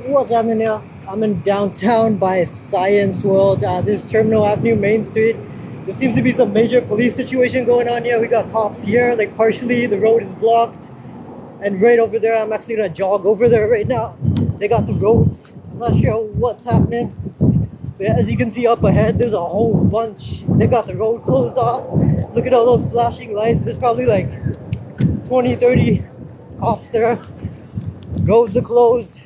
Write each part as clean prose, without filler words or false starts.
What's happening here? I'm in downtown by Science World. This is Terminal Avenue, Main Street. There seems to be some major police situation going on here. We got cops here, like partially the road is blocked. And right over there, I'm actually gonna jog over there right now. They got the roads. I'm not sure what's happening. But as you can see up ahead, there's a whole bunch. They got the road closed off. Look at all those flashing lights. There's probably like 20, 30 cops there. Roads are closed.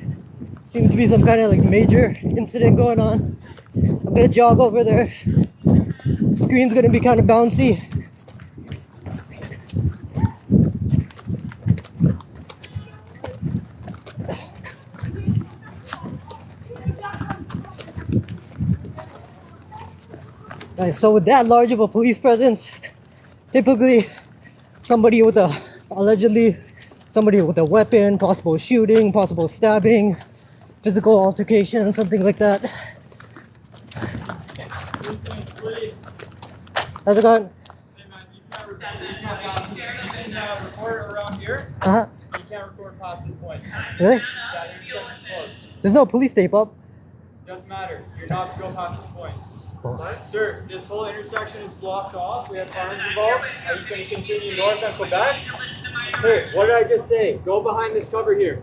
Seems to be some kind of like major incident going on. I'm gonna jog over there. Screen's gonna be kind of bouncy. So with that large of a police presence, typically somebody with a, allegedly somebody with a weapon, possible shooting, possible stabbing, physical altercation, something like that. How's it going? Hey man, you can't record around here. Uh-huh. You can't record past this point. Really? That intersection's closed. There's no police tape up. Doesn't matter. You're not to go past this point. Oh. Sir, this whole intersection is blocked off. We have farms involved. You can continue north on Quebec. Hey, what did I just say? Go behind this cover here.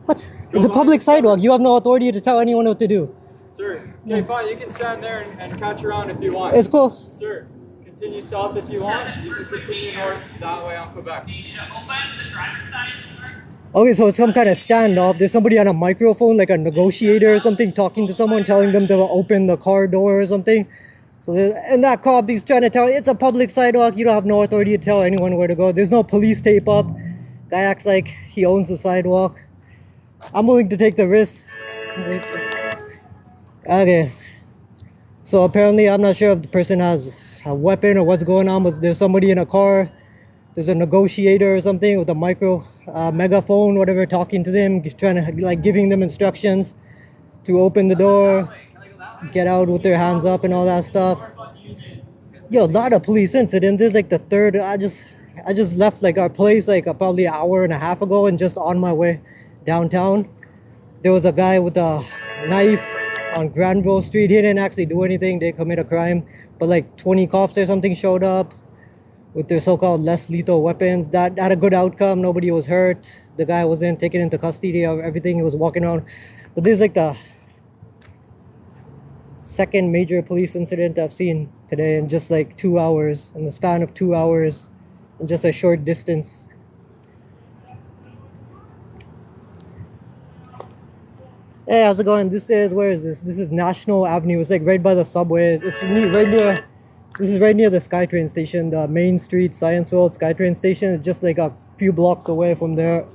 What? It's a public sidewalk. You have no authority to tell anyone what to do. Sir, okay, fine. You can stand there and catch around if you want. It's cool. Sir, continue south if you want. You can continue north that way on Quebec. Okay, so it's some kind of standoff. There's somebody on a microphone, like a negotiator or something, talking to someone, telling them to open the car door or something. So, and that cop, he's trying to tell, it's a public sidewalk. You don't have no authority to tell anyone where to go. There's no police tape up. Guy acts like he owns the sidewalk. I'm willing to take the risk. Okay. So apparently, I'm not sure if the person has a weapon or what's going on, but there's somebody in a car. There's a negotiator or something with a megaphone, whatever, talking to them, trying to, like, giving them instructions to open the door, get out with their hands up and all that stuff. Yo, a lot of police incidents. This is like the third. I just left like our place like probably an hour and a half ago, and just on my way downtown, there was a guy with a knife on Granville Street. He didn't actually do anything. They commit a crime, but like 20 cops or something showed up with their so-called less lethal weapons. That had a good outcome. Nobody was hurt. The guy wasn't taken into custody of everything. He was walking around. But this is like the second major police incident I've seen today in just like 2 hours, in the span of 2 hours, in just a short distance. Hey, how's it going? Where is this? This is National Avenue. It's like right by the subway. It's right near, this is right near the SkyTrain station, the Main Street Science World SkyTrain station. It's just like a few blocks away from there.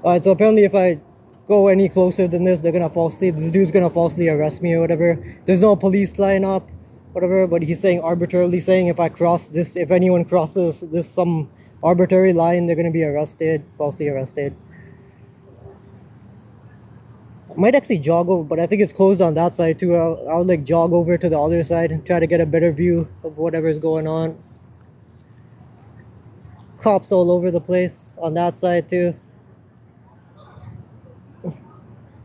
Alright, so apparently if I go any closer than this, this dude's gonna falsely arrest me or whatever. There's no police line up, whatever, but he's saying arbitrarily saying if I cross this, if anyone crosses this some arbitrary line, they're gonna be arrested, falsely arrested. I might actually jog over, but I think it's closed on that side too. I'll like jog over to the other side and try to get a better view of whatever's going on. Cops all over the place on that side too.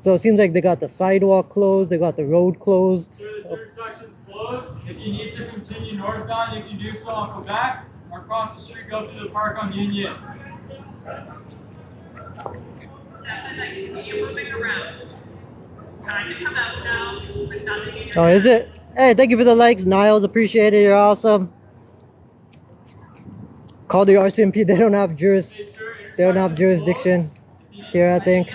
So it seems like they got the sidewalk closed, they got the road closed. Sir, this intersection's closed. If you need to continue northbound, you can do so on Quebec, or across the street, go through the park on Union. Continue moving around. Time to come out now with nothing in your Oh, is it? Hey, thank you for the likes, Niles. Appreciate it. You're awesome. Call the RCMP. They don't have jurisdiction here, I think.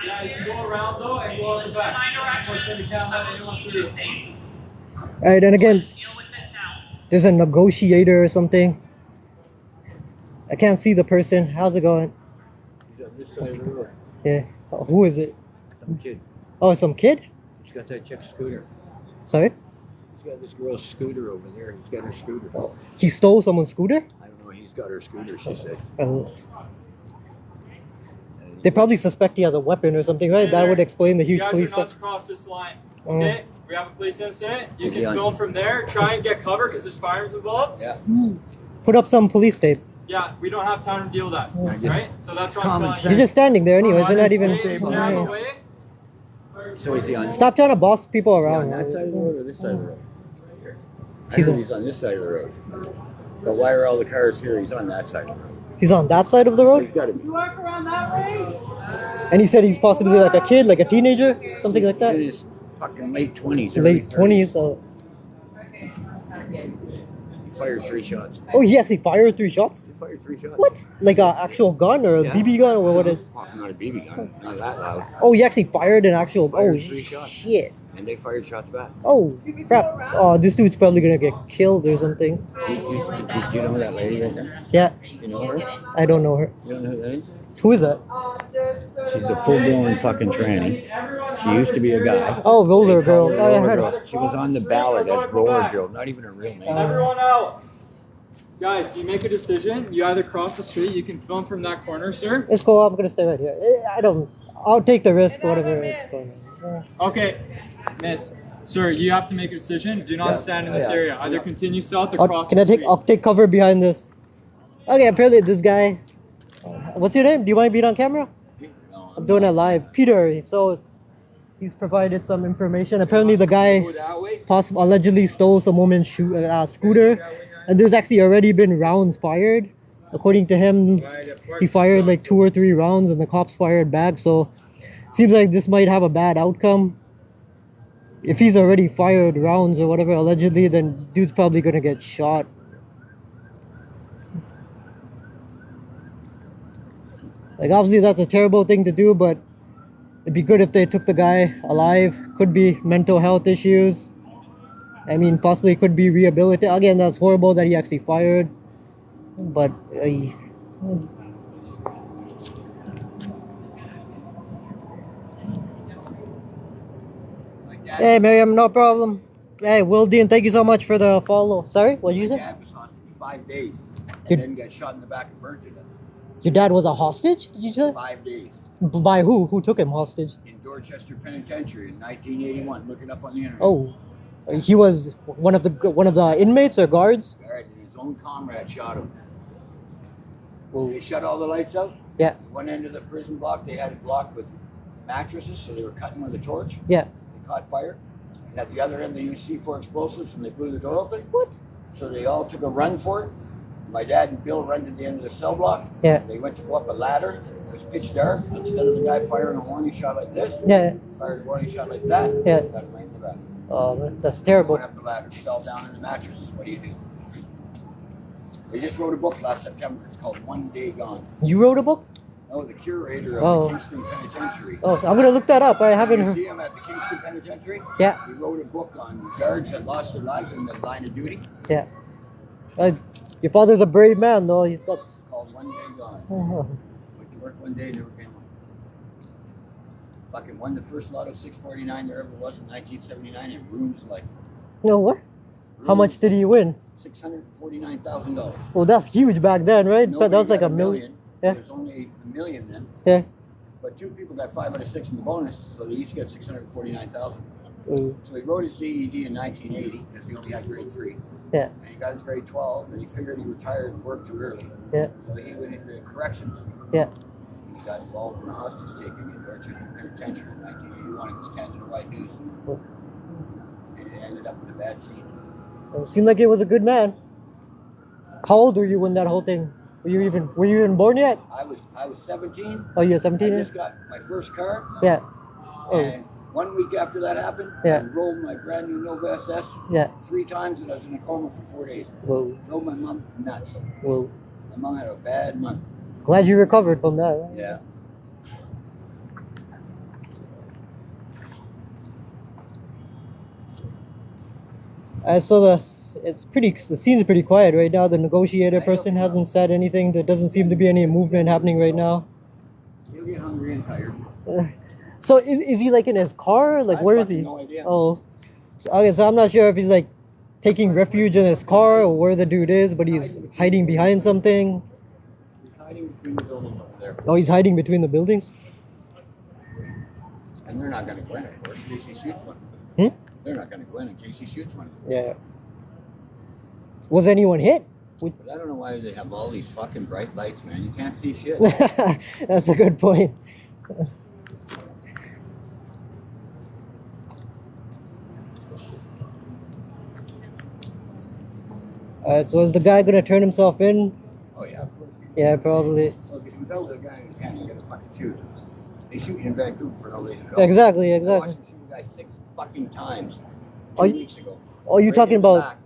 Yeah, you can go around though and go on Quebec. Unfortunately, we can't let anyone through. Alright, and again, there's a negotiator or something. I can't see the person. How's it going? He's on this side of the road. Yeah. Oh, who is it? Some kid. Oh, some kid? He's got that chick scooter. Sorry? He's got this girl's scooter over there. He's got her scooter. Oh, he stole someone's scooter? I don't know. He's got her scooter, she said. They probably suspect he has a weapon or something, right? That would explain the huge police. You guys are not to cross this line. Okay? We have a police incident. You can film from there. Try and get cover because there's firearms involved. Yeah. Put up some police tape. Yeah, we don't have time to deal with that, right? So that's what I'm Common telling you. He's just standing there anyways. They're not even. Stay out of the way. So is he on, Stop trying to boss people is he around. on that side of the road or this side of the road? I He's heard on- he's on this side of the road. But why are all the cars here? He's on that side of the road. He's on that side of the road, He's got to be. You work around that way? and he said he's possibly like a kid, like a teenager, something like that. In his fucking late 20s. Late 20s. So. He fired 3 shots. Oh, he actually fired 3 shots. He fired 3 shots. What? Like an actual gun or a Yeah. BB gun or what is? Not a BB gun. Not that loud. Oh, he actually fired an actual. Fired Oh 3 shots. shit. And they fired shots back. Oh crap. Oh, this dude's probably gonna get killed or something. Do you know that lady right there? Yeah, You know her? I don't know her. You don't know who that is? Who is that? She's a full-blown fucking tranny. She used to be a guy. Oh, roller girl. They Oh, called yeah, I her heard roller of girl. She was on the ballot as roller girl, not even her real name. Everyone out. Guys, you make a decision. You either cross the street. You can film from that corner, sir. Let's go. I'm gonna stay right here. I'll take the risk, whatever it's going on. Okay, miss. Sir, you have to make a decision. Do not Yeah. stand in this Yeah. area. Either continue south or I'll, cross can the I take? street. I'll take cover behind this. Okay, apparently this guy. What's your name? Do you mind being on camera? No, I'm doing it live. Peter. So he's provided some information. Apparently the guy allegedly stole some woman's scooter, and there's actually already been rounds fired. According to him, he fired like 2 or 3 rounds, and the cops fired back. So seems like this might have a bad outcome. If he's already fired rounds or whatever allegedly, then dude's probably gonna get shot. Like obviously that's a terrible thing to do, but it'd be good if they took the guy alive. Could be mental health issues. I mean, possibly could be rehabilitated. Again, that's horrible that he actually fired. But hey, Miriam, no problem. Hey, Will Dean, thank you so much for the follow. Sorry, what did you My say? dad was hostage 5 days and Good. then got shot in the back and burnt to death. Your dad was a hostage? Did you say? 5 days. By who? Who took him hostage? In Dorchester Penitentiary in 1981. Look it up on the internet. Oh, he was one of the inmates or guards. All right, and his own comrade shot him. Whoa. They shut all the lights out. Yeah, One end of the prison block, they had it blocked with mattresses, so they were cutting with a torch. yeah. They caught fire. And at the other end, they used C4 explosives, and they blew the door open. What? So they all took a run for it. My dad and Bill ran to the end of the cell block. Yeah. They went to go up a ladder. It was pitch dark. Instead of the guy firing a warning shot like this, Yeah. fired a warning shot like that. Yeah. Got him right in the back. Oh, man, that's terrible. Went up the ladder, fell down in the mattresses. What do you do? They just wrote a book last September. It's called One Day Gone. You wrote a book? Oh, the curator of Oh. the Kingston Penitentiary. Oh, I'm gonna look that up. I haven't You heard. see him at the Kingston Penitentiary? Yeah, He wrote a book on guards that lost their lives in the line of duty. yeah. Your father's a brave man, though. He's got. It's called One Day Gone. Oh, Went to work one day, never came home. Fucking won the first lotto 649 there ever was in 1979 and ruined his life. no, what? How much did he win? $649,000. Well, that's huge back then, right? But that Nobody was like got a million. Yeah. There's only a million then. Yeah. But 2 people got 5 out of 6 in the bonus, so they each got 649,000. Mm, So he wrote his GED in 1980 because he only had grade 3. yeah. And he got his grade 12, and he figured he retired and worked too early. Yeah. So he went into corrections. Yeah. He got involved in a hostage taking in Dorchester Penitentiary in 1981. It was Canada-wide news. Well, And it ended up in a bad scene. it seemed like he was a good man. How old were you when that whole thing? Were you even born yet? I was 17. Oh, you're I 17. just got my first car. Yeah. Oh, And 1 week after that happened, Yeah. I rolled my brand new Nova SS yeah. 3 times, and I was in a coma for 4 days. Whoa. Drove my mom nuts. Whoa. My mom had a bad month. Glad you recovered from that. Right? Yeah. So the scene's pretty quiet right now. The negotiator person hasn't said anything. There doesn't seem to be any movement happening right now. You'll get hungry and tired. So is he like in his car? Like I where is fucking he? no idea. Oh, so, okay. So I'm not sure if he's like taking refuge in his car or where the dude is, but he's hiding behind something. He's hiding between the buildings over there. Oh, he's hiding between the buildings. And they're not going to go in, of course, in case he shoots one. Hmm? They're not going to go in case he shoots one. Yeah. Was anyone hit? But I don't know why they have all these fucking bright lights, man. You can't see shit. That's a good point. Alright, so is the guy gonna turn himself in? Oh yeah, of course. Yeah, probably. Well, because without the guy in his hand, you gotta fucking shoot. They shoot you in Vancouver for no reason at all. Exactly, I exactly. watched him shoot a guy 6 fucking times Are 2 you- weeks ago. Oh, you Right talking in the about? back,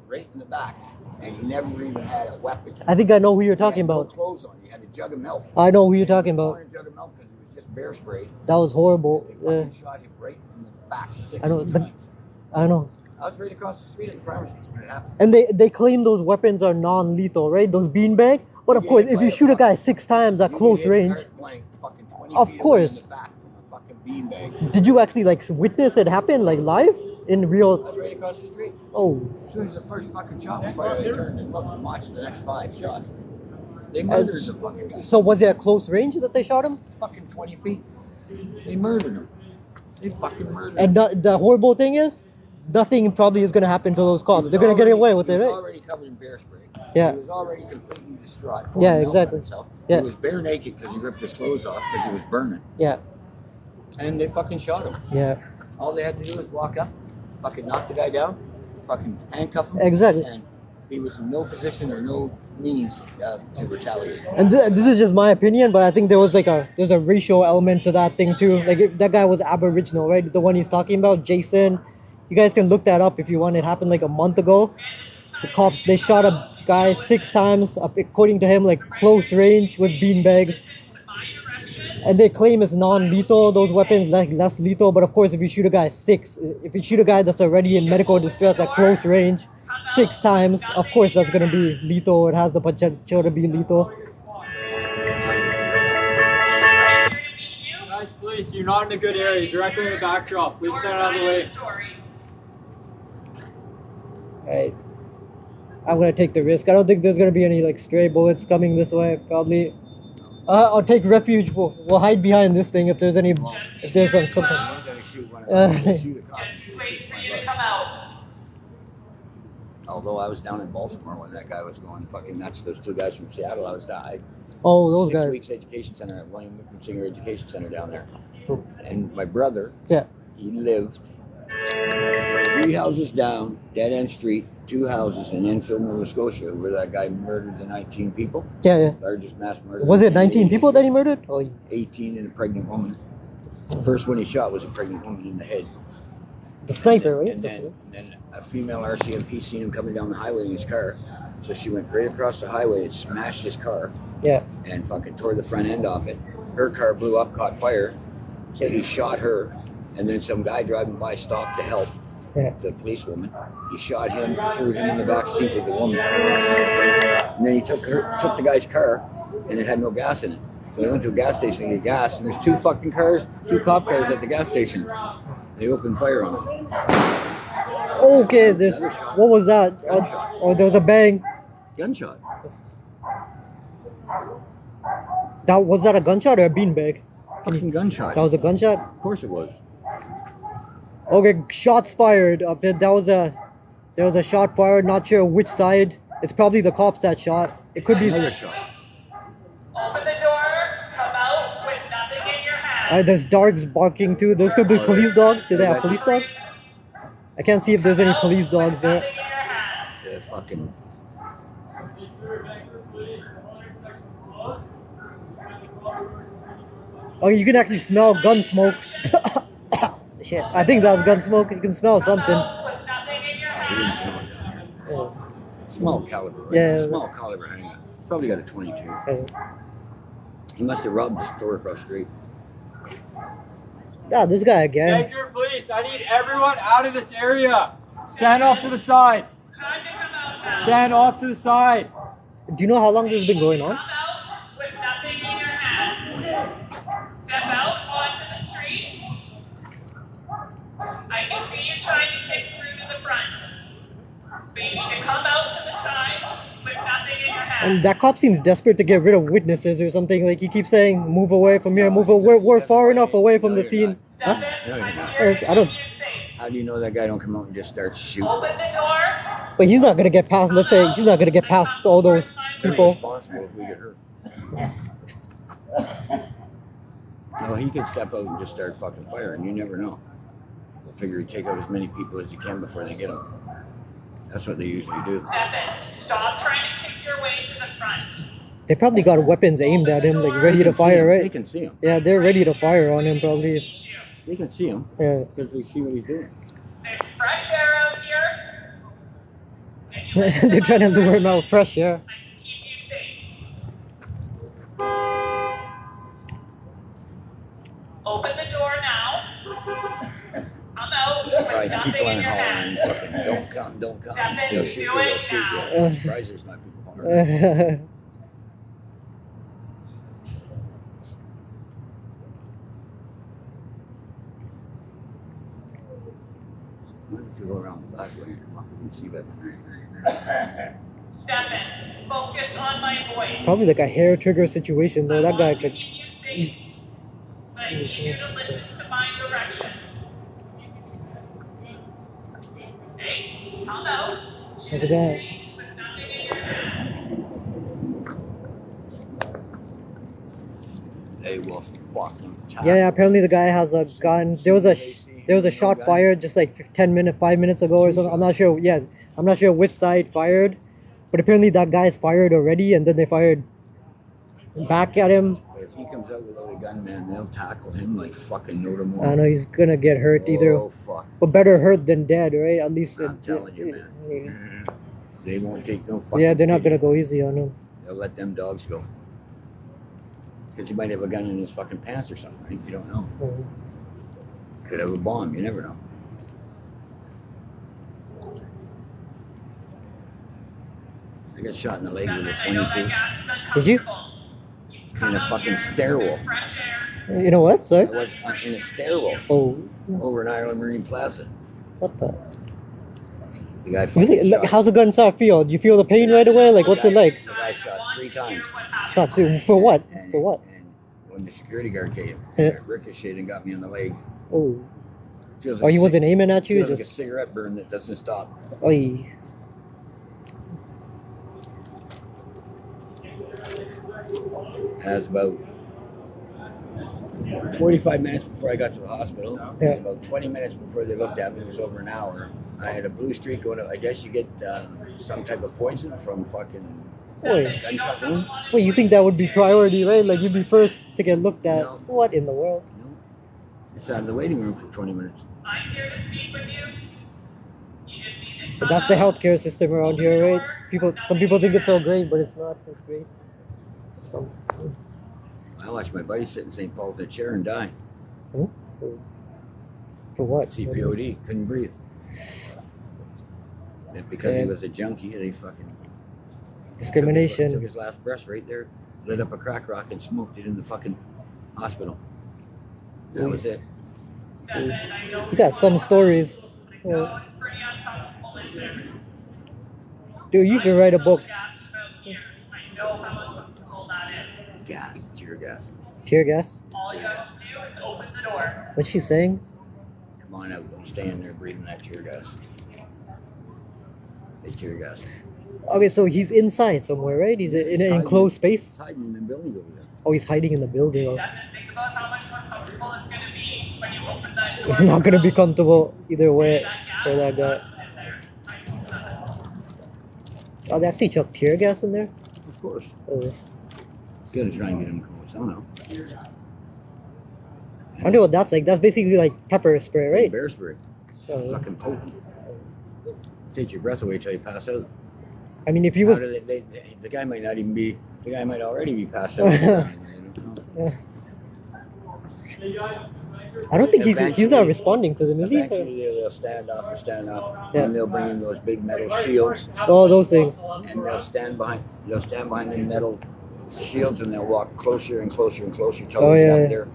right in the back, and he never even had a weapon. I think I know who you're He talking had no about. clothes on. He had a jug of milk. I know who you're And he talking was about. pouring a jug of milk because he was just bear sprayed. That was horrible. They Yeah, fucking shot him right in the back 6 I know, but- times. I know. I was right across the street at the pharmacy when it happened. And they claim those weapons are non-lethal, right? Those beanbag. But of You course, get hit if by you a shoot a guy fucking- 6 times at You close get hit range, point blank, fucking 20 Of feet course. away in the back from a fucking beanbag. did you actually like witness it happen like live in I real? was right across the street. Oh, As soon as the first fucking shot was fired, I turned and looked and watched the next 5 shots. They murdered the fucking guy. so was it at close range that they shot him? Fucking 20 feet. They murdered him. They fucking murdered And him. the horrible thing is, nothing probably is gonna happen to those cops. They're gonna get away with it, He was right? already covered in bear spray. Yeah. He was already completely distraught. Yeah, pouring milk on exactly. himself. Yeah. He was bare naked because he ripped his clothes off because he was burning. Yeah, And they fucking shot him. yeah, All they had to do was walk up, fucking knock the guy down, fucking handcuff him. Exactly. And he was in no position or no means to retaliate. and this is just my opinion, but I think there's a racial element to that thing too. Like that guy was Aboriginal, right? The one he's talking about, Jason. You guys can look that up if you want. It happened like a month ago. The cops, they shot a guy 6 times, according to him, like close range with beanbags. And they claim it's non-lethal, those weapons like less lethal. But of course, if you shoot a guy if you shoot a guy that's already in medical distress at close range 6 times, of course that's gonna be lethal. It has the potential to be lethal. Guys, please, you're not in a good area. You're directly in the backdrop. Please stand out of the way. Alright. I'm gonna take the risk. I don't think there's gonna be any like stray bullets coming this way. Probably. I'll take refuge. We'll hide behind this thing if there's any. If there's something. You ain't gonna shoot one of them. Shoot a cop. Just wait for you to come out. Although I was down in Baltimore when that guy was going fucking nuts. Those 2 guys from Seattle. I was down. Oh, those 6 guys. weeks education center at William Singer Education Center down there. So, And my brother, yeah. he lived 3 houses down, dead end street, 2 houses in Enfield, Nova Scotia, where that guy murdered the 19 people. Yeah, yeah. Largest mass murder. Was it in 19 the people that he murdered? Oh, 18 and a pregnant woman. The first one he shot was a pregnant woman in the head. the sniper, right? And then a female RCMP seen him coming down the highway in his car. So she went right across the highway and smashed his car Yeah. and fucking tore the front end off it. Her car blew up, caught fire. So he shot her. And then some guy driving by stopped to help Yeah. the policewoman. He shot him, threw him in the back seat with the woman. And then he took the guy's car, and it had no gas in it. So he went to a gas station to get gas, and there's 2 fucking cars, 2 cop cars at the gas station. They opened fire on him. Okay, what was that? Oh, there was a bang. Gunshot. Was that a gunshot or a beanbag? Fucking gunshot. That was a gunshot? Of course it was. Okay, shots fired. There was a shot fired, not sure which side. It's probably the cops that shot. It could be. Another shot. Open the door, come out with nothing in your hand. There's dogs barking too. Those could be police dogs. Do they have police dogs? I can't see if there's any police dogs there. Nothing in your hand. The fucking. Yes, sir. Vancouver Police. The holding section's closed. Oh, you can actually smell gun smoke. Shit, I think that's gun smoke. You can smell Come something. out with nothing in your He didn't hand. smell it. Oh, Small caliber. Right? Yeah. Small caliber handgun. Probably got a 22. okay. He must have robbed the store across the street. Ah, this guy again. Vancouver Police, I need everyone out of this area. Stand off to the side. Time to come out now. Stand off to the side. Do you know how long this has been going Come on? out with nothing in your hand. Step out onto the street. I can see you trying to kick through to the front. But you need to come out to the side with nothing in your hand. And that cop seems desperate to get rid of witnesses or something. Like he keeps saying, "Move away from here, move away. We're far enough away from the scene." Step Huh? in. No, I'm you're not. here to I don't- keep you safe. How do you know that guy don't come out and just start shooting? Open the door. But he's not gonna get past. Let's say he's not gonna get past all those They're people. responsible if we get hurt. No, he could step out and just start fucking firing. You never know. I figure you take out as many people as you can before they get them. That's what they usually do. Step in. Stop trying to kick your way to the front. They probably got weapons aimed at him, like ready to fire, They right? can see him. Yeah, they're ready to fire on him, probably. They can see him Yeah. because they see what he's doing. There's fresh air out here. They're trying to lure him out fresh air. I can keep you safe. Open the door now. Come out with Surprised nothing people in aren't your hollering, hand. fucking, don't come, don't come. Step in, They'll do shoot you, it they'll shoot now. you. I'm surprised there's not people hollering. Why don't you go around the back way and see that? Step in. Focus on my voice. Probably like a hair trigger situation, though. That guy could. keep you safe, but I need you to listen to my direction. Hey, come out. Look at that. With nothing in your hand. They will fucking tap. Yeah, apparently the guy has a gun. There was a shot fired just like 5 minutes ago or something. I'm not sure. Yeah, I'm not sure which side fired, but apparently that guy's fired already, and then they fired back at him. If he comes out without a gun, man, they'll tackle him like fucking no tomorrow. I know he's gonna get hurt either, Oh fuck! but better hurt than dead, right? At least. I'm telling you, man. They won't take no fucking. Yeah, they're not pity. gonna go easy on him. They'll let them dogs go. Because he might have a gun in his fucking pants or something, right? You don't know. Could have a bomb. You never know. I got shot in the leg with a I know that 22 gas is Did you? uncomfortable. in a fucking stairwell. Fresh air. You know what? I Sorry. was in a stairwell Oh, over in Ireland Marine Plaza. what the? The guy fucking Really? shot. How's the gun shot feel? Do you feel the pain right away? Like, what's it like? The guy shot 3 times. Shot too. For what? And, For what? And when the security guard came, Yeah. it ricocheted and got me on the leg. Oh. Feels Oh, he a wasn't aiming at you? feels like a Just. cigarette burn that doesn't stop. Oh. It was about 45 minutes before I got to the hospital. Yeah. And about 20 minutes before they looked at me, it was over an hour. I had a blue streak going. I guess you get some type of poison from fucking Wait. gunshot wound. Wait, you think that would be priority, right? Like, you'd be first to get looked at. No. What in the world? No. It's out in the waiting room for 20 minutes. I'm here to speak with you. You just need to But come that's the out. healthcare system around here, right? Some people think it's so great, but it's not as great. Some. I watched my buddy sit in St. Paul's in a chair and die. Hmm? For what? CPOD, couldn't breathe. And because Yeah. he was a junkie, they fucking Discrimination. Took his last breath right there, lit up a crack rock and smoked it in the fucking hospital. That was it. Step in. I know You got some stories. I Yeah. know it's pretty uncomfortable in there. Dude, you should write a book. Gas out here. I know how uncomfortable that is. Gas, tear gas. Tear gas? All you have to do is open the door. What's she saying? Come on out, don't stay in there breathing that tear gas. They tear gas. Okay, so he's inside somewhere, right? He's in an enclosed space? He's hiding in the building over there. Oh, he's hiding in the building. Oh. Step in. Think about how much more comfortable it's going to be when you open that door. It's not gonna be comfortable either way for that guy. Oh, they actually chucked tear gas in there? Of course. Oh. He's gonna try and get him cold somehow. I wonder what that's like. That's basically like pepper spray, It's like right? bear spray. Oh. Fucking potent. Take your breath away till you pass out. I mean, if you How was... do the guy might not even be. The guy might already be passed out. You don't know. I don't think he's Eventually- not responding to them, is he? Eventually they'll stand off, Yeah. and they'll bring in those big metal shields, Oh, those things. and they'll stand behind the metal shields, and they'll walk closer and closer and closer till Oh, they get yeah, up yeah. there.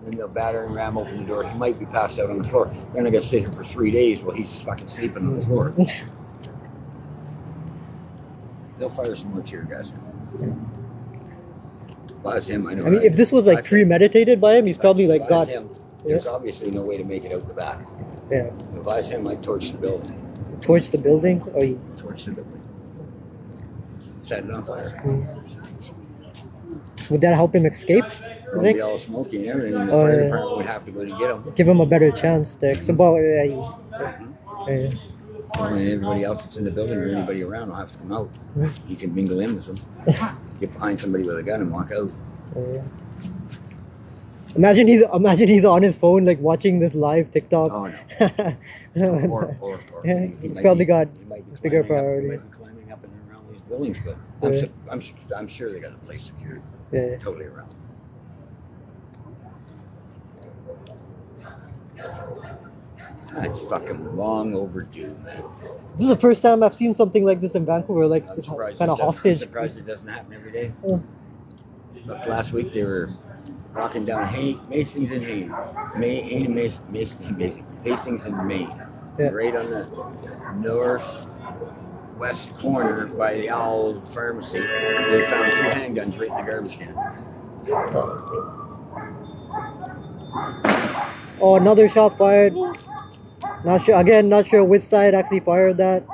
Then they'll batter and ram open the door. He might be passed out on the floor. They're gonna sit here for 3 days while he's fucking sleeping on the floor. They'll fire some more tear gas. If I was him, I know. I mean, if this was like premeditated by him, he's probably like got got... him. There's obviously no way to make it out the back. Yeah. If I was him, I'd torch the building. Towards the building? Or he... Towards the building. Set it on fire. Would that help him escape? You It'll think? be all smoky and everything. And the Oh, fire yeah. department would have to go to get him. Give him a better chance to well, yeah. And everybody else that's in the building or anybody around will have to come out. He can mingle in with them. Get behind somebody with a gun and walk out. Imagine he's on his phone like watching this live TikTok. Oh no. or Yeah, he he's might probably be- got he might be bigger climbing up- priorities. He might be climbing up and around these buildings, but I'm sure they got the place secured. Yeah. Totally around. That's fucking long overdue, man. This is the first time I've seen something like this in Vancouver, like I'm this surprised kind of it doesn't- hostage. I'm surprised it doesn't happen every day. Yeah. Look, last week they were walking down Hastings and Hastings and Maine. Yeah. Right on the northwest corner by the old pharmacy. They found 2 handguns right in the garbage can. Oh, another shot fired. Not sure. Again, not sure which side actually fired that.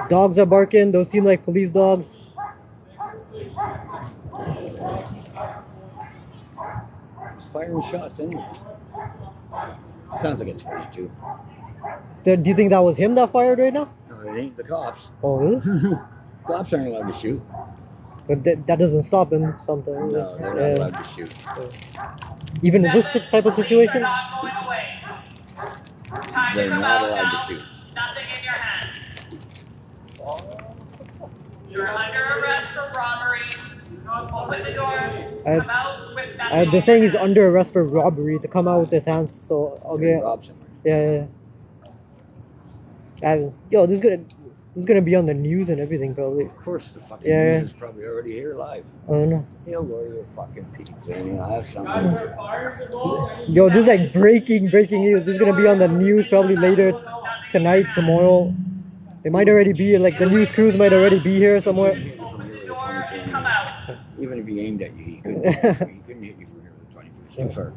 Dogs are barking. Those seem like police dogs. It's firing shots anyway. Sounds like it's 22. Do you think that was him that fired right now? No, it ain't the cops. Oh, really? Cops aren't allowed to shoot. But that doesn't stop him sometimes. No, they're not Yeah. allowed to shoot. Even in this type of situation? You're not going away. Time They're to come not out allowed now. to shoot. Nothing in your hand. You're under arrest for robbery. Open the door. Come out with nothing. They're saying he's under arrest for robbery to come out with his hands. So So he okay, robbed someone. yeah. Yo, this is gonna be on the news and everything probably. Of course, the fucking Yeah. news is probably already here live. I don't know. He'll go to the fucking pizza and he'll have Guys, something. there are fires involved. Yo, this is like breaking news. This is gonna be on the news probably later tonight, tomorrow. They might already be like the news crews might already be here somewhere. He couldn't hit you from here with a Door 22 and come anyway. out. Even if he aimed at you, he couldn't hit you from here with a 22. It's too far.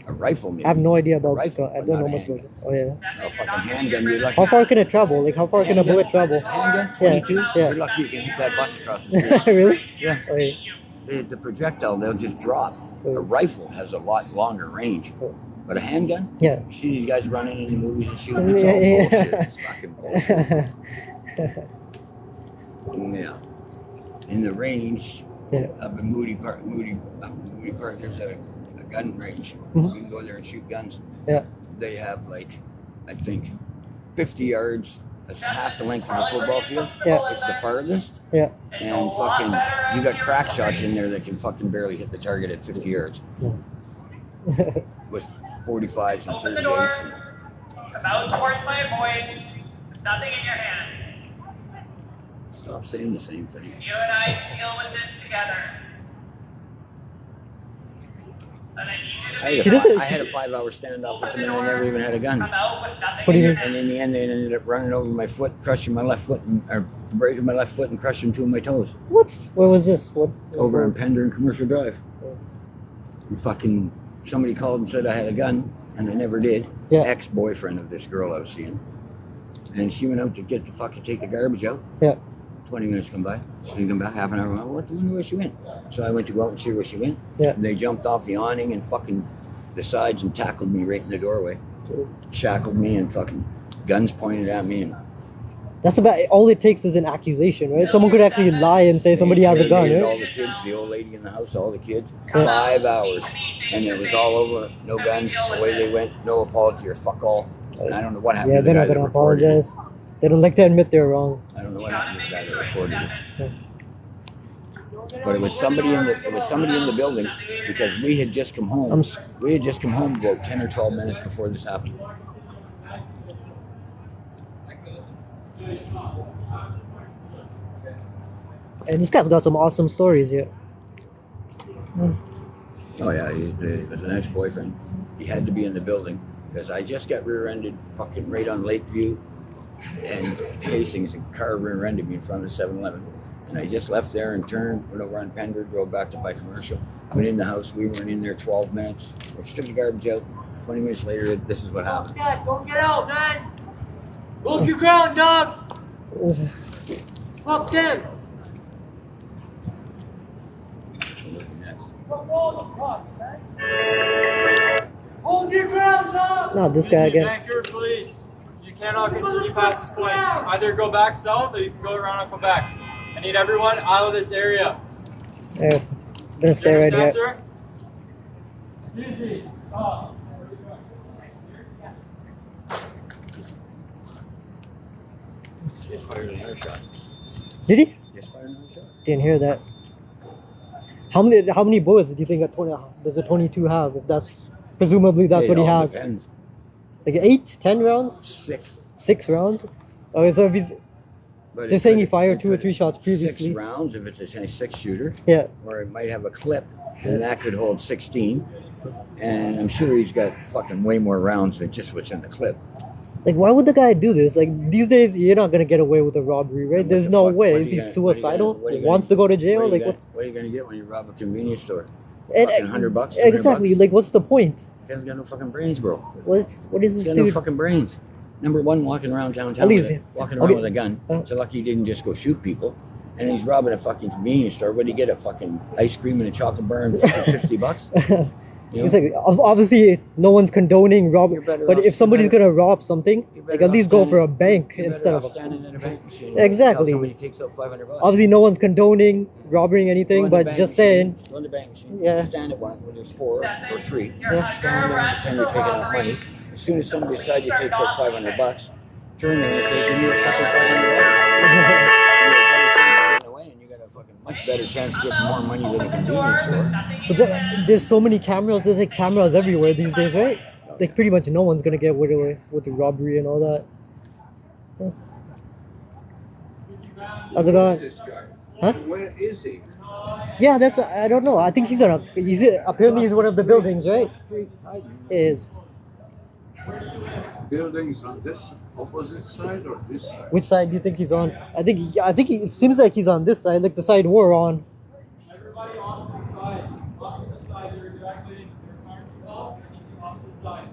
A rifle, maybe. I have no idea about Rifle, I but don't know not a much about handgun. it. Oh yeah. A fucking handgun, you're lucky. How far can it travel? Like how far can a bullet travel? Handgun, Yeah. 22? Yeah. You're lucky you can hit that bus across the street. Really? Yeah. Oh, yeah. The projectile, they'll just drop. A rifle has a lot longer range. But a handgun? Yeah. You see these guys running in the movies and shooting? It's all bullshit. It's fucking bullshit. Yeah. In the range Yeah. up in Moody Park, there's a gun range. Mhm. You can go there and shoot guns. Yeah. They have like, I think, 50 yards. That's half the length of the football field. Yeah. It's the farthest. Yeah. And fucking, you got crack shots in there that can fucking barely hit the target at 50 yards. With 45s and Open the door. 38s. Come out towards my void. There's nothing in your hand. Stop saying the same thing. You and I deal with this together. And I need you to She be doesn't- I had a 5-hour standoff with them and I never even had a gun. come out with nothing What do in you your mean? And hand. in the end, they ended up running over my foot, crushing my left foot, or breaking my left foot and crushing 2 of my toes. What? Where was this? What? Over in Pender and Commercial Drive. And fucking, somebody called and said I had a gun, and I never did. Yeah. Ex-boyfriend of this girl I was seeing. And she went out to get the fucking, take the garbage out. Yeah. 20 minutes come by. She didn't come back, half an hour. I went, wonder where she went. So I went to go out and see where she went. Yeah. And they jumped off the awning and fucking the sides and tackled me right in the doorway. Shackled me and fucking guns pointed at me. And That's about all it takes is an accusation, right? Someone could actually lie and say somebody has a gun, interrogated right? all the kids, the old lady in the house, all the kids. Yeah. 5 hours. And it was all over. No guns. Away they went. No apology or fuck all. And I don't know what happened Yeah, to the they're guy not that gonna recorded it. apologize. They don't like to admit they're wrong. I don't know what happened to the guy that recorded it. Yeah. But it was somebody in the building because we had just come home. We had just come home about 10 or 12 minutes before this happened. And this guy's got some awesome stories here. Oh yeah, he was an ex-boyfriend. He had to be in the building because I just got rear-ended fucking right on Lakeview and Hastings. A car rear-ended me in front of the 7-Eleven. And I just left there and turned, went over on Pender, drove back to my commercial. Went in the house, we weren't in there 12 minutes. We took the garbage out, 20 minutes later, this is what happened. Dad, don't get out, man. Hold your ground, dog. Fuck them. Hold your ground, dog. Not this guy again. Vancouver police. You cannot continue past this point. Either go back south or you can go around and come back. I need everyone out of this area. Yeah, gonna stay You right understand, here. sir? Easy. Stop. Just fired another shot. Did he? Just fired another shot. Didn't hear that. How many bullets do you think does a 22 have? If that's presumably that's It what he all has. depends. Like 8, 10 rounds, 6. 6 rounds. Okay, so if he's But they're it saying he could- fired it 2 or could- 3 shots previously. 6 rounds if it's a 6-shooter, Yeah. or it might have a clip, and that could hold 16. And I'm sure he's got fucking way more rounds than just what's in the clip. Like, why would the guy do this? Like, these days, you're not gonna get away with a robbery, right? What There's the no fuck? way. What are Is you he gonna- what are you gonna- suicidal? what are you Wants gonna- to go to jail? What are Like, you what? gonna- what are you going to get when you rob a convenience store? And, Fucking $100, exactly. $200. Like, what's the point? He hasn't got no fucking brains, bro. What is He's this got no dude? fucking brains. Number one, walking around downtown, At least- walking around okay. with a gun. Uh. It's lucky he didn't just go shoot people. And he's robbing a fucking convenience store. What did he get? A fucking ice cream and a chocolate bar and fucking $50? You know? It's like, obviously, no one's condoning robbing. You're better But off- if somebody's you're better- gonna rob something, You're like better at off least go for a standing- bank you're better instead off of. standing at a bank machine. Exactly. Somebody takes out $500. Obviously, no one's condoning robbing anything, Go in the but bank just machine, saying. Go in the bank machine. Yeah. Stand at one when there's 4 or 3. Yeah. Stand there and pretend you're taking out money. As soon as somebody decides you take out $500, turn them and say, "Give me your fucking $500." You got a fucking much better chance of getting more money than a convenience store. But there's so many cameras. There's like cameras everywhere these days, right? Like pretty much no one's gonna get away with the robbery and all that. Huh. How's it going? This guy. Huh? Where is he? Yeah, that's I don't know. I think he's apparently he's one of the buildings, right? Is Buildings on this opposite side or this side? which side do you think he's on? I think it seems like he's on this side, like the side we're on. Everybody off to the side. Off to the side. You're directly. Off to the side.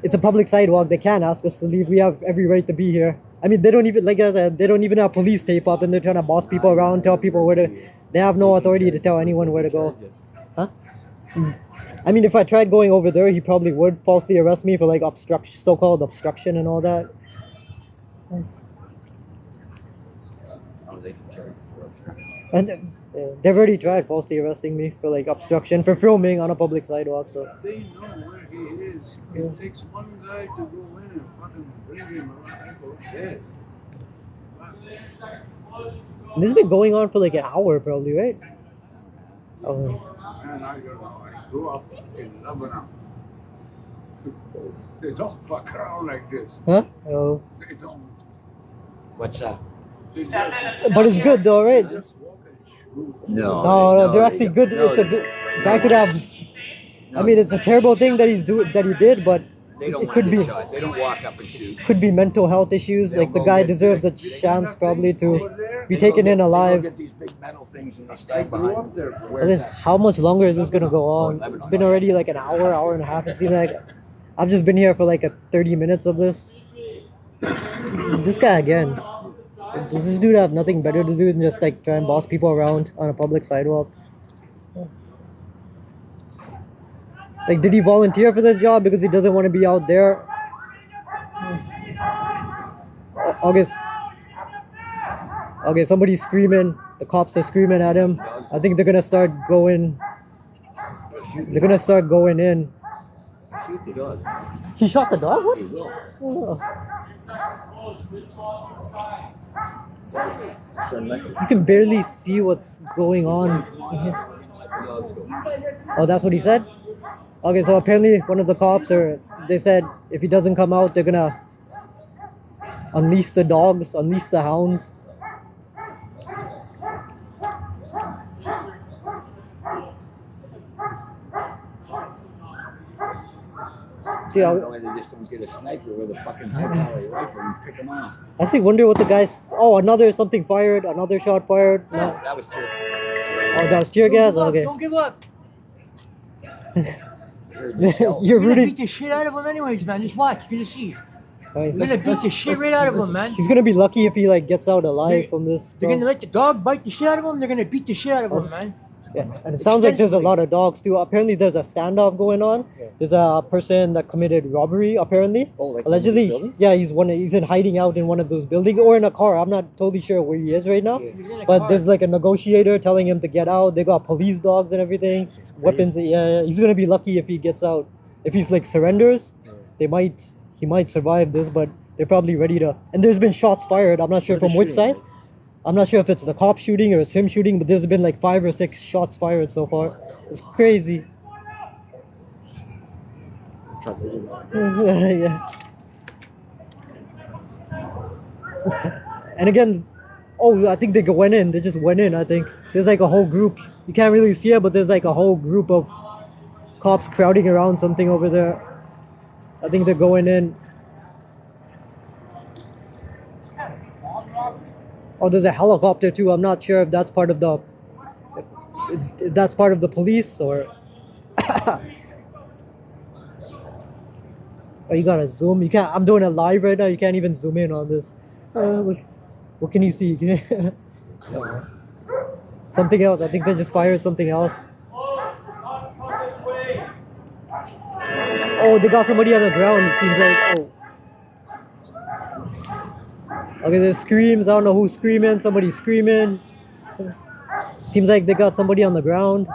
It's a public sidewalk. They can't ask us to leave. We have every right to be here. I mean, they don't even like they don't even have police tape up, and they're trying to boss people around, tell people where to. They have no authority to tell anyone where to go. Huh? I mean, if I tried going over there, he probably would falsely arrest me for like obstruction, so-called obstruction, and all that. And they've already tried falsely arresting me for like obstruction for filming on a public sidewalk. So They know where he is. Yeah. It takes one guy to go in and fucking bring him around and go dead. and this has been going on for like an hour, probably, right? Oh, And I don't know. I grew up in Lebanon. They don't fuck around like this. huh? Oh, They don't. What's that? They just, but it's good though, right? they just walk and shoot. No, they're actually good. It's a good. Guy could have. I mean, it's a terrible thing that he did, but They don't it want could to be get shot. They don't walk up and shoot. could be mental health issues. They'll Like the go guy get- deserves a You chance got probably things over to there? be They go taken get- in they go alive. get these big metal things and they I stand grew behind up them. there. But this, how much longer is this gonna go on? It's been already like an hour and a half. It seems like I've just been here for like 30 minutes of this. This guy again. Does this dude have nothing better to do than just like try and boss people around on a public sidewalk? Like, did he volunteer for this job because he doesn't want to be out there? August. Okay, somebody's screaming. The cops are screaming at him. I think they're gonna start going. They're gonna start going in. Shoot the dog. He shot the dog? What? He will. Oh. Turn left. You can barely see what's going on. Dogs go. Oh, that's what he said? Okay, so apparently one of the cops, they said if he doesn't come out, they're gonna unleash the dogs, unleash the hounds. See, I don't know why they just don't get a sniper with a fucking high-powered rifle and pick them off. I actually wonder what the guys. Oh, another something fired, another shot fired. No. That was tear. Oh, that was tear gas? Okay. Don't give up. heard the shell. You're We're gonna rooting. beat the shit out of him anyways, man. Just watch. You're gonna see. Right, We're gonna beat the shit right out of him, man. he's gonna be lucky if he like gets out alive They- from this. They're bro. gonna let the dog bite the shit out of him. They're gonna beat the shit out of him, man. Yeah, and it sounds like there's a lot of dogs too. Apparently, there's a standoff going on. Yeah. There's a person that committed robbery. Apparently, Oh, like allegedly, one of those buildings? yeah, he's in hiding out in one of those buildings or in a car. I'm not totally sure where he is right now. He's in a But car. there's like a negotiator telling him to get out. They got police dogs and everything, weapons. Yeah, he's gonna be lucky if he gets out. If he's like surrenders, he might survive this. But they're probably ready to. And there's been shots fired. I'm not sure Where from they're which shooting, side. I'm not sure if it's the cop shooting or it's him shooting, but there's been like 5 or 6 shots fired so far. It's crazy. Yeah. And again, oh, I think they went in. They just went in. I think there's like a whole group. You can't really see it, but there's like a whole group of cops crowding around something over there. I think they're going in. Oh, there's a helicopter too. I'm not sure if that's part of the. If that's part of the police or. Oh, you gotta zoom. You can't. I'm doing it live right now. You can't even zoom in on this. What can you see? Something else. I think they just fired something else. Oh, they got somebody on the ground. It seems like. Oh. Okay, there's screams. I don't know who's screaming. Somebody's screaming. Seems like they got somebody on the ground.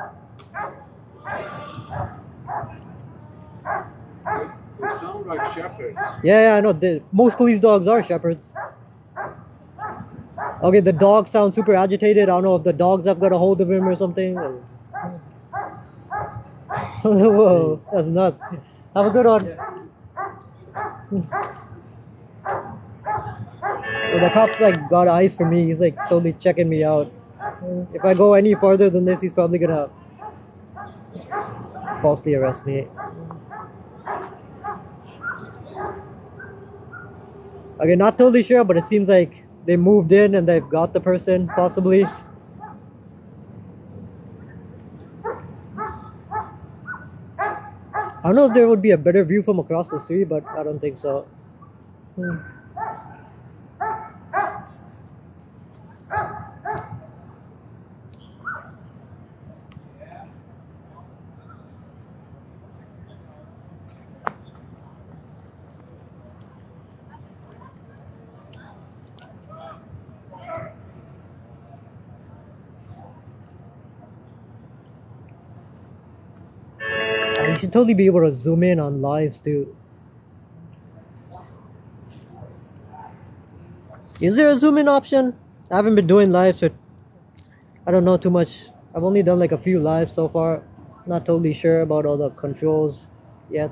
They sound like shepherds. Yeah, I know. Most police dogs are shepherds. Okay, the dog sounds super agitated. I don't know if the dogs have got a hold of him or something. Whoa, that's nuts. Have a good one. Well, the cop's like got eyes for me. He's like totally checking me out. If I go any further than this, he's probably gonna falsely arrest me. Okay, not totally sure, but it seems like they moved in and they've got the person, possibly. I don't know if there would be a better view from across the street, but I don't think so. You should totally be able to zoom in on lives too. Is there a zoom in option? I haven't been doing lives, so I don't know too much. I've only done like a few lives so far. Not totally sure about all the controls yet.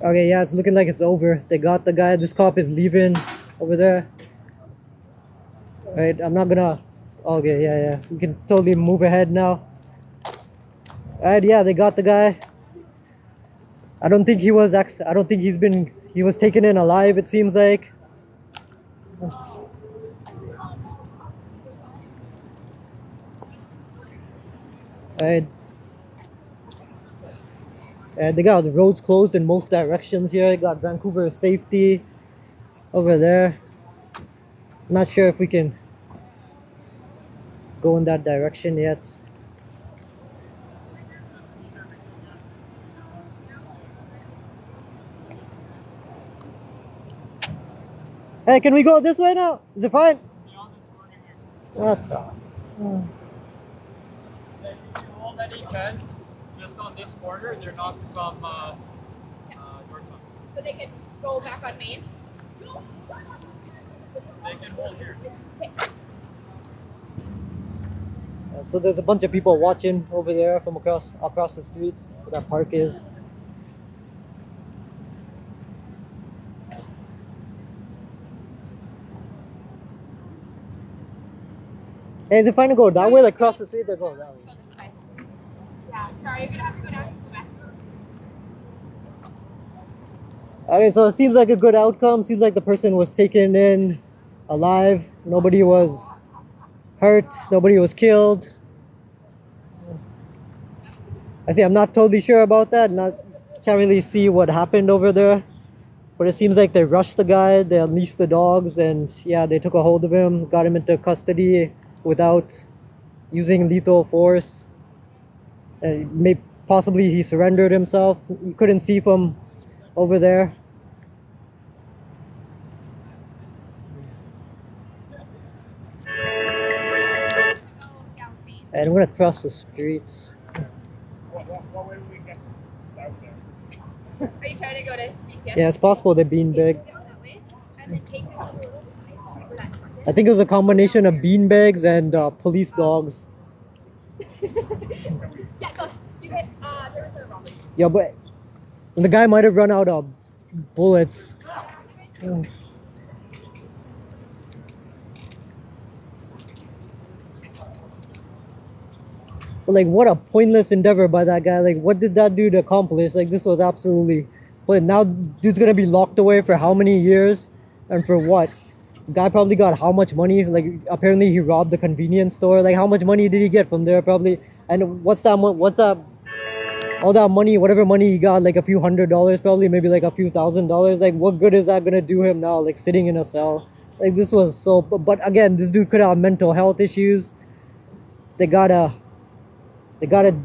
Okay, yeah, it's looking like it's over. They got the guy. This cop is leaving over there. Right, I'm not gonna. Okay, yeah. We can totally move ahead now. Alright, yeah, they got the guy. I don't think he was. I don't think he was taken in alive. It seems like. Alright. And they got the roads closed in most directions here. They got Vancouver safety over there. Not sure if we can go in that direction yet. Hey, can we go this way now? Is it fine? That's fine. Hold any fence just on this corner. They're not from Northland. So they can go back on Main? So there's a bunch of people watching over there from across the street where that park is. Hey, is it fine to go that way? Like across the street, they're going that way. Yeah, sorry, you're gonna have to go down and go back. Okay, so it seems like a good outcome. Seems like the person was taken in alive. Nobody was hurt. Nobody was killed. I'm not totally sure about that. Can't really see what happened over there. But it seems like they rushed the guy. They unleashed the dogs, and yeah, they took a hold of him, got him into custody without using lethal force. Possibly he surrendered himself. You couldn't see from over there. And I'm gonna cross the streets. What way do we get out there? Are you trying to go to GCS? Yeah, it's possible they're being big. That way, and then take the little where that truck is. I think it was a combination of beanbags and police dogs. Yeah, go. You hit. There was a robbery. Yeah, but the guy might have run out of bullets. But like, what a pointless endeavor by that guy. Like, what did that dude accomplish? Like, this was absolutely. But now, dude's gonna be locked away for how many years, and for what? The guy probably got how much money? Like, apparently he robbed the convenience store. Like, how much money did he get from there? Probably. And what's that? All that money, whatever money he got, like a few $100s, probably, maybe like a few $1,000s. Like, what good is that gonna do him now? Like, sitting in a cell. Like, this was so. But again, this dude could have mental health issues. They gotta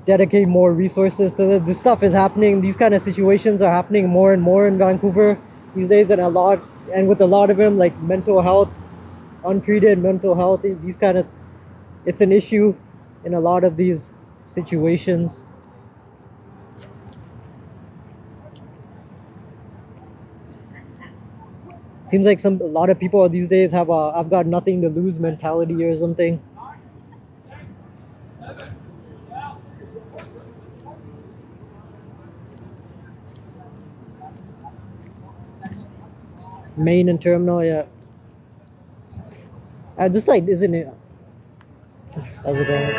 dedicate more resources to this. This stuff is happening. These kind of situations are happening more and more in Vancouver these days, and with a lot of them, like mental health, untreated mental health. It's an issue in a lot of these situations. Seems like a lot of people these days have a "I've got nothing to lose" mentality or something. Main and terminal, yeah. This side, isn't it? How's it going?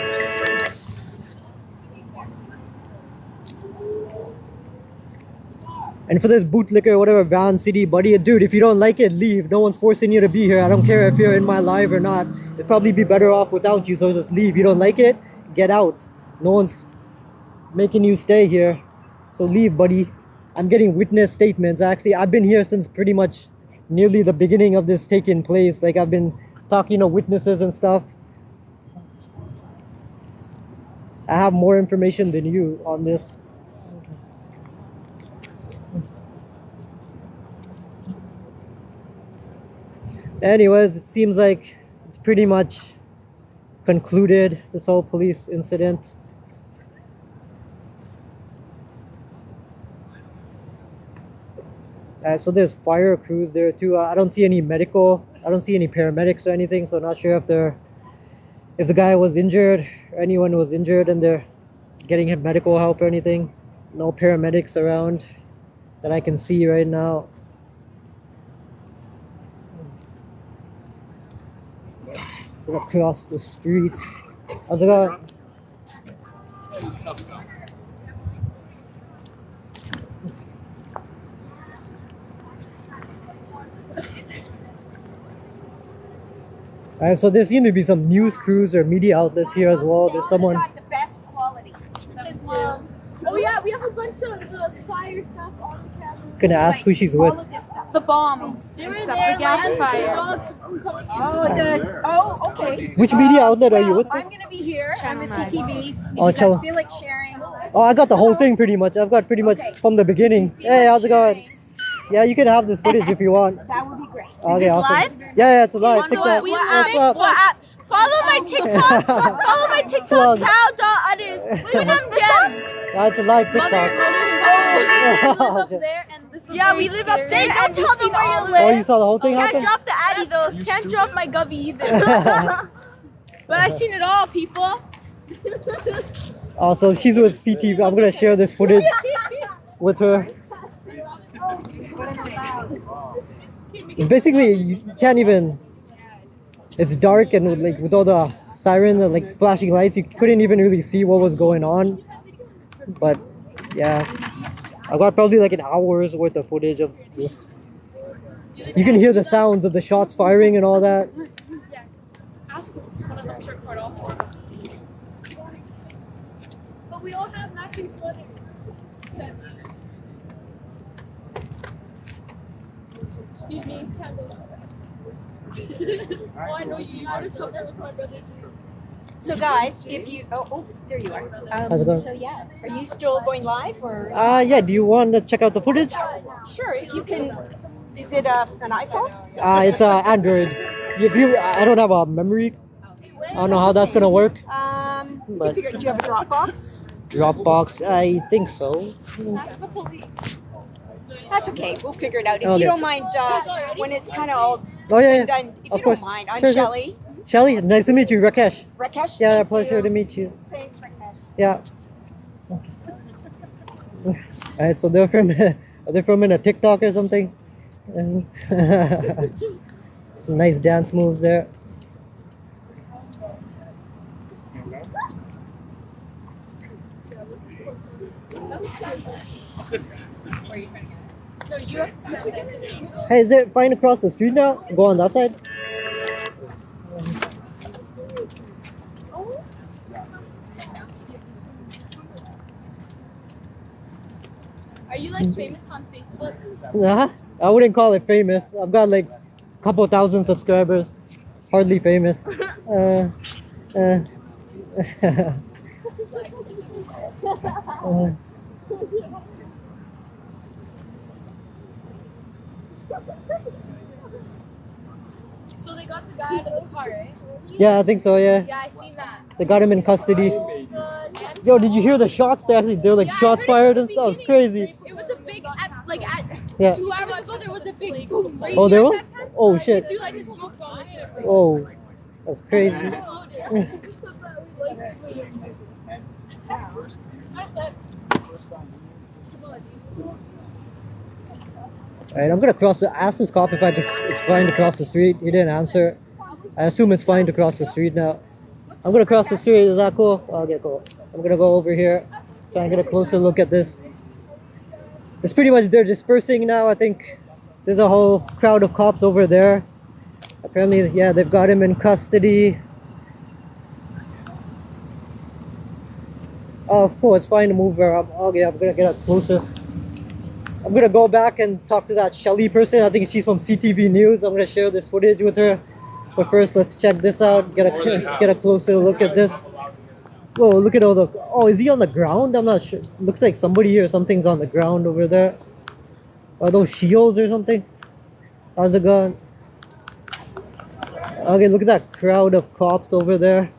And for this bootlicker, whatever, Van City, buddy, dude, if you don't like it, leave. No one's forcing you to be here. I don't care if you're in my live or not. It'd probably be better off without you, so just leave. You don't like it, get out. No one's making you stay here. So leave, buddy. I'm getting witness statements. Actually, I've been here since pretty much nearly the beginning of this taking place. Like, I've been talking to witnesses and stuff. I have more information than you on this. Anyways, it seems like it's pretty much concluded, this whole police incident. So there's fire crews there too. I don't see any paramedics or anything, so I'm not sure if the guy was injured or anyone was injured and they're getting him medical help or anything. No paramedics around that I can see right now. Across the street. How's it going? Alright, so there seem to be some news crews or media outlets here as well. There's someone. Got the best quality. Oh yeah, we have a bunch of the fire stuff on the camera. Gonna ask who she's All with. of this stuff. The bombs. They were there. The gas fire. Okay. Which media outlet are you with? I'm gonna be here. I'm a CTV. If Oh, you guys Channel. feel like sharing. Oh, I got the whole thing pretty much. I've got pretty much from the beginning. Hey, how's it going? Yeah, you can have this footage if you want. That would be great. Okay, awesome. live? Yeah, it's live. TikTok. What What's up? Follow my TikTok. Follow my TikTok. Plug. Cow.utters. Twin Gem. It's a live TikTok. Mother's phone. live up there, and this is Yeah, we live up there, and don't tell them where you Oh, live. you saw the whole thing Can't happen? drop the Addy though. Can't drop my Govy either. But I seen it all, people. Oh, so she's with CTV. I'm gonna share this footage with her. It's basically you can't even. It's dark and like with all the siren and like flashing lights, you couldn't even really see what was going on. But yeah, I got probably like an hour's worth of footage of this. You can hear the sounds of the shots firing and all that. Yeah. Ask one of them to record all four of us. But we all have matching sweaters. Excuse me, can't go. Oh, I know you had to tell her with my brother. So guys, if you there you are. How's it going? So yeah, are you still going live or? Yeah. Do you want to check out the footage? Sure, if you can. Is it an iPhone? It's Android. If you, I don't have a memory. I don't know how that's gonna work. You figure, do you have a Dropbox? Dropbox, I think so. That's okay. We'll figure it out. If Okay. you don't mind, when it's kind of all Oh yeah, done, if of you course. don't mind, I'm Sure, sure. Shelly. Shelly, nice to meet you. Rakesh. Rakesh. Yeah, you pleasure too. to meet you. Thanks, Rakesh. Yeah. Alright, so they're from are they from in a Tick Tock or something? And some nice dance moves there. No, you have to stand there. Hey, is it fine across the street now? Go on that side. Are you like famous on Facebook? Nah, I wouldn't call it famous. I've got like a couple thousand subscribers. Hardly famous. So they got the guy out of the car, right? Yeah, I think so. Yeah, Yeah, I seen that. they got him in custody. Yo, did you hear the shots? They're like Yeah, I shots heard fired it and in that the was beginning. crazy. It was a big, Yeah. 2 hours ago, there was a big boom right Oh, here there at was? that time. Oh They shit. threw like a smoke bomb or something. Oh, that's crazy. It exploded. I said, Alright, I'm gonna cross the. I asked this cop if it's fine to cross the street. He didn't answer. I assume it's fine to cross the street now. I'm gonna cross the street. Is that cool? Okay, cool. I'm gonna go over here, try and get a closer look at this. It's pretty much they're dispersing now. I think there's a whole crowd of cops over there. Apparently, yeah, they've got him in custody. Oh, cool. It's fine to move around. Okay, I'm gonna get up closer. I'm gonna go back and talk to that Shelly person. I think she's from CTV News. I'm gonna share this footage with her. But first, let's check this out. Get a closer look at this. Whoa, look at all the. Oh, is he on the ground? I'm not sure. Looks like somebody or something's on the ground over there. Are those shields or something? How's it going? Okay, look at that crowd of cops over there.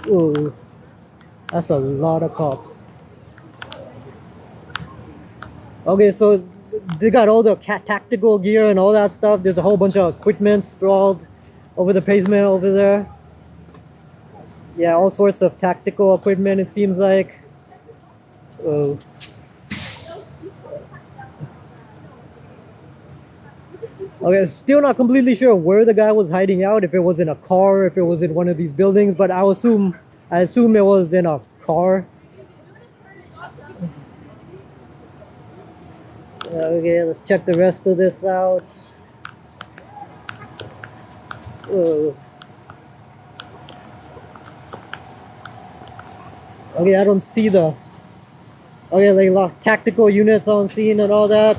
Ooh, that's a lot of cops. Okay, so they got all the tactical gear and all that stuff. There's a whole bunch of equipment sprawled over the pavement over there. Yeah, all sorts of tactical equipment, it seems like. Oh. Okay, still not completely sure where the guy was hiding out, if it was in a car, if it was in one of these buildings, but I assume it was in a car. Okay, let's check the rest of this out. Whoa. Okay, I don't see the. Okay, like a lot of tactical units on scene and all that.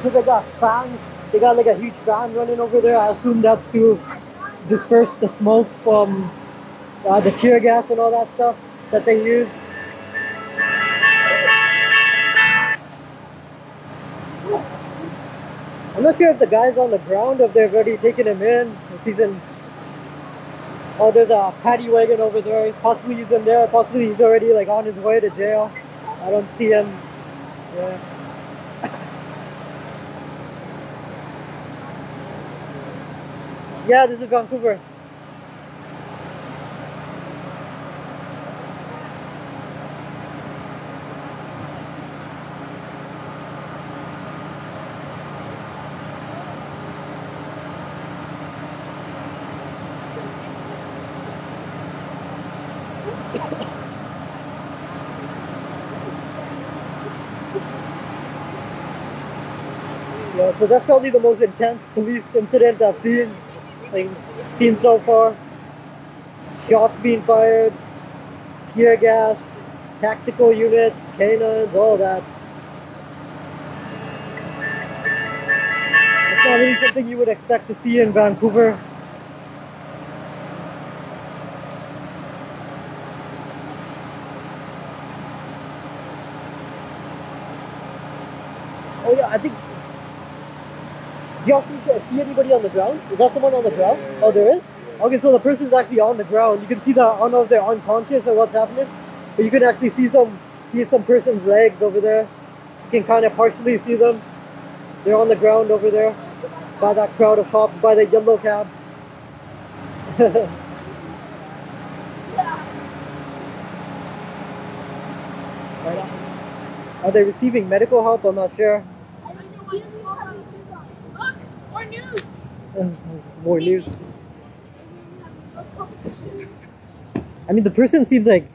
because they got fans. They got like a huge fan running over there. I assume that's to disperse the smoke from the tear gas and all that stuff that they use. I'm not sure if the guy's on the ground, if they've already taken him in, if he's in. Oh, there's a paddy wagon over there. Possibly he's in there. Possibly he's already like on his way to jail. I don't see him. Yeah. Yeah, this is Vancouver. Yeah, so that's probably the most intense police incident I've seen so far. Shots being fired, tear gas, tactical units, canines, all that. It's not really something you would expect to see in Vancouver. Oh yeah, I think. Do y'all see anybody on the ground? Is that someone on the ground? Oh, there is? Okay, so the person's actually on the ground. You can see that. I don't know if they're unconscious or what's happening, but you can actually see some person's legs over there. You can kind of partially see them. They're on the ground over there by that crowd of cops, by the yellow cab. Are they receiving medical help? I'm not sure. Look, more news. More news. I mean, the person seems like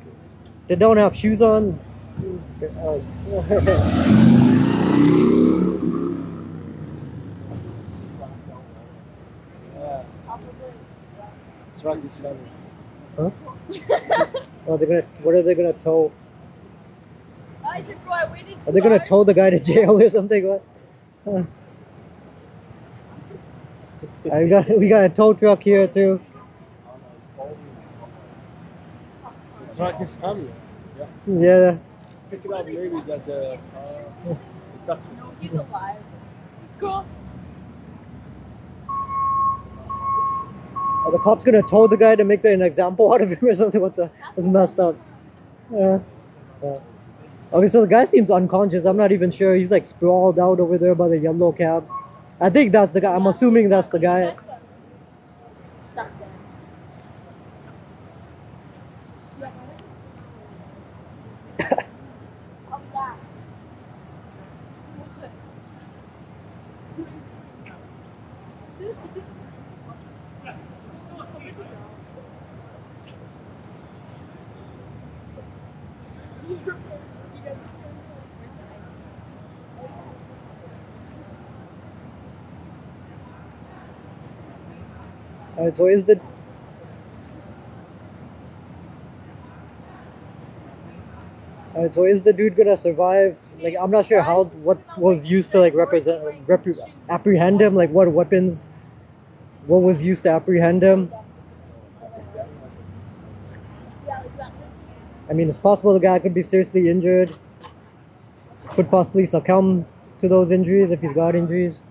they don't have shoes on. Truck is coming. Huh? Oh, what are they gonna tow? Are they gonna tow the guy to jail or something? What? Huh. We got a tow truck here too. The truck is coming. Yeah. Yeah. Just pick it up maybe that the taxi. No, he's alive. Let's go. Are the cops gonna tow the guy to make an example out of him or something? What the? That's messed up. Yeah. Okay, so the guy seems unconscious. I'm not even sure. He's like sprawled out over there by the yellow cab. I think that's the guy. I'm assuming that's the guy. Stuck there. Alright, so is the dude gonna survive? Like, I'm not sure what was used to like apprehend him. Like, what weapons? What was used to apprehend him? I mean, it's possible the guy could be seriously injured. Could possibly succumb to those injuries if he's got injuries.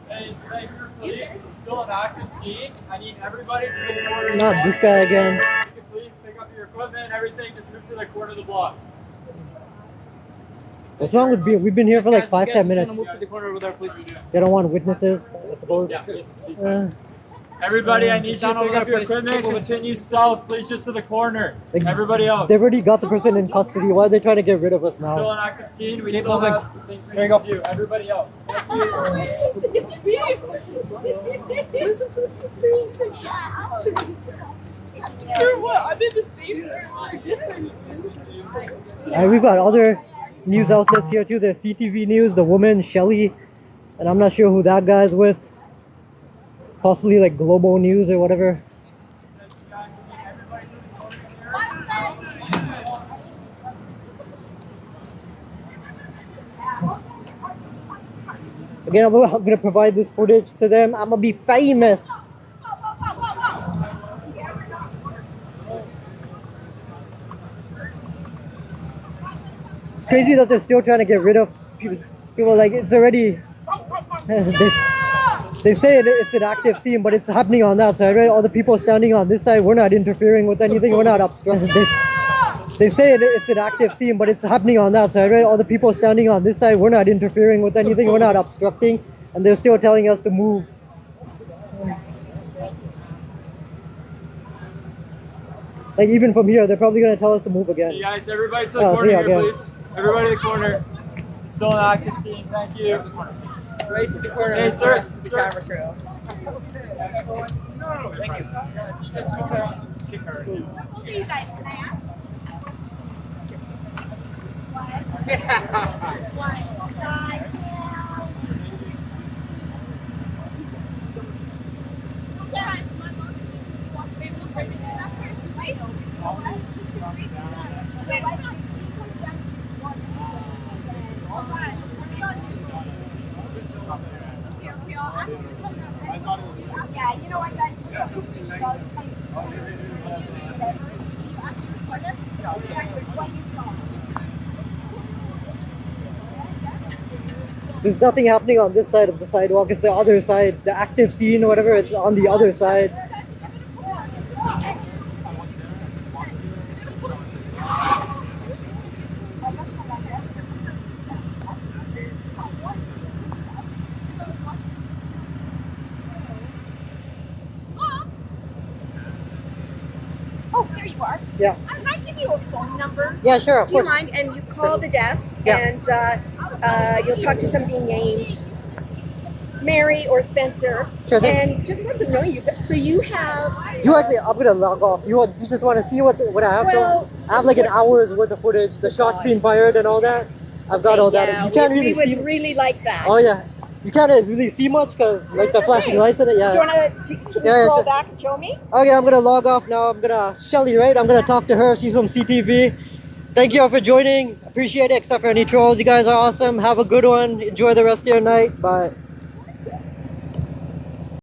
Hey, Sniper Police, this is still an active scene. I need everybody to the corner. Not this guy again. Please pick up your equipment, everything, just move to the corner of the block. What's wrong with being? We've been here for like 5-10 minutes. Move to the corner over there, please. They don't want witnesses, I suppose. Yeah, please. Everybody, I need you to pick up your equipment. Continue south, please, just to the corner. Like, everybody else. They've already got the person in custody. Why are they trying to get rid of us This is still now? an active scene. We still have things to do. Everybody else. Thank you. Listen to what? I'm in the same different. Alright, we've got other news outlets here too. There's CTV News, the woman, Shelly, and I'm not sure who that guy's with. Possibly like Global News or whatever. Again, I'm gonna provide this footage to them. I'm gonna be famous. It's crazy that they're still trying to get rid of people. People like it's already. They say it's an active scene, but it's happening on that side, right? All the people standing on this side, we're not interfering with anything. We're not obstructing. They say it's an active scene, but it's happening on that side, right? All the people standing on this side, we're not interfering with anything. We're not obstructing, and they're still telling us to move. Like even from here, they're probably gonna tell us to move again. Hey guys, everybody to the corner here, please. Everybody to the corner. Still an active scene. Thank you. Right to the corner. Hey, sir. The camera crew. Thank you. How old are you guys? Can I ask? Yeah, you know what, guys? There's nothing happening on this side of the sidewalk. It's the other side, the active scene or whatever. It's on the other side. Oh, there you are. Yeah. Can I give you a phone number? Yeah, sure. Of Do you course. mind? And you call the desk, Yeah. and you'll talk to somebody named Mary or Spencer, Sure thing. and just let them know you. So you have. You actually, I'm gonna log off. You just want to see what I have? Well, I have like an hour's worth of footage, the shots being fired and all that. I've got all that. Yeah, You can't we really would see. really like that. Oh yeah, you can't really see much because like the It's flashing okay. lights in it. Yeah. Do you want to? Can you Yeah, scroll sure. back and show me? Okay, I'm gonna log off now. I'm gonna Shelly, right? I'm gonna talk to her. She's from CTV. Thank you all for joining. Appreciate it. Except for any trolls, you guys are awesome. Have a good one. Enjoy the rest of your night. Bye.